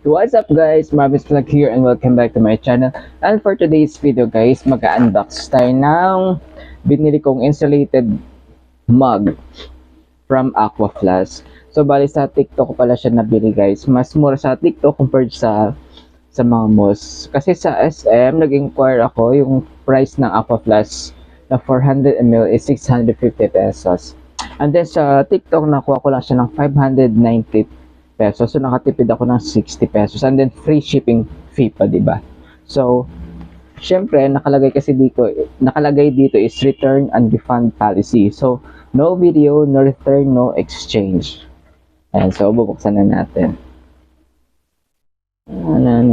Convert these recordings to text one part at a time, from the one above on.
What's up guys, Marvis Vlog here and welcome back to my channel. And for today's video guys, mag-unbox tayo ng binili kong insulated mug from Aquaflask. So bali sa TikTok ko pala siya nabili guys. Mas mura sa TikTok compared sa mga malls. Kasi sa SM, nag-inquire ako yung price ng Aquaflask na 400 ml is 650 pesos. And then sa TikTok, nakuha ko lang siya ng 590 pesos. So nakatipid ako ng 60 pesos. And then free shipping fee pa, di ba? So, syempre, nakalagay dito is return and refund policy. So, no video, no return, no exchange. Ayan, so bubuksan na natin. Ayan.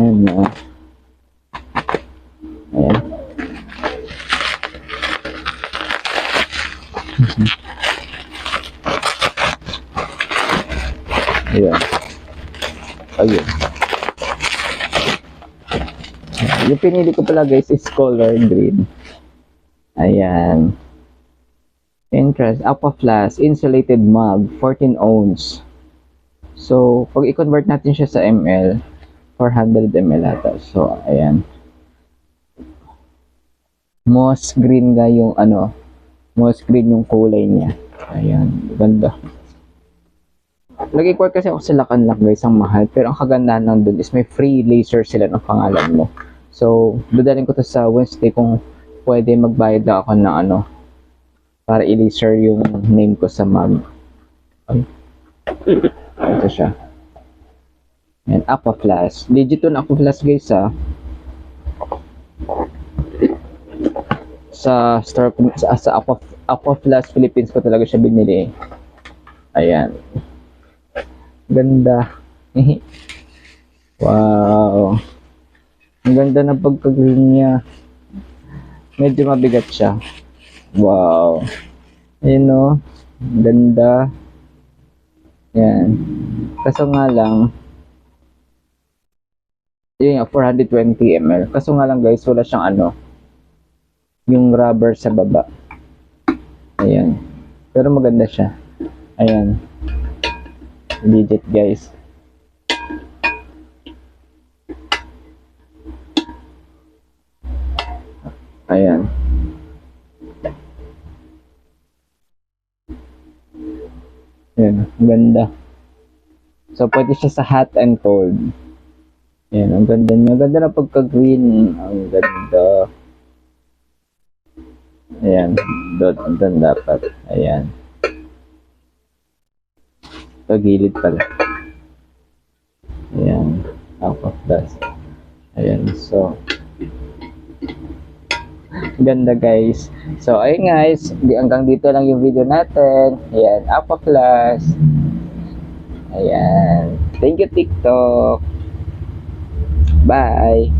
Ayan. Ayun. Yung pinili ko pala guys is color green. Ayan. Interest, Aquaflask, insulated mug, 14 ounce. So, pag i-convert natin siya sa ml, 400 ml ata. So, ayan. Moss green ga yung moss green yung kulay niya. Ayan, ganda. Nag-inquire kasi ako sa Lacanlac guys, ang mahal. Pero ang kagandahan lang dun is may free laser sila ng pangalan mo. So, dadaling ko to sa Wednesday kung pwede magbayad ako ng para i-laser yung name ko sa mug. Ay. Ito siya. Ayan, Aquaflask. Legit to na Aquaflask guys sa store sa Aquaflask Philippines ko talaga siya binili. Ayan. Ganda. Wow. Ang ganda ng pagka-green niya. Medyo mabigat siya. Wow. Ayun no. Ganda. Yan. Kaso nga lang, yun yung 420 ml. Kaso nga lang guys, wala siyang yung rubber sa baba. Ayan. Pero maganda siya. Ayan. Legit guys. Ayan. Ayan, ganda. So pwede siya sa hot and cold. Ayan, ang ganda niya. Ganda na pagka-green. Ang ganda. Ayan, doon dapat. Ayan. Ito, gilid pala. Ayan, Aquaflask. Ayan, so ganda guys. So ayun guys, hanggang dito lang yung video natin. Ayan, Aquaflask. Ayan. Thank you TikTok. Bye.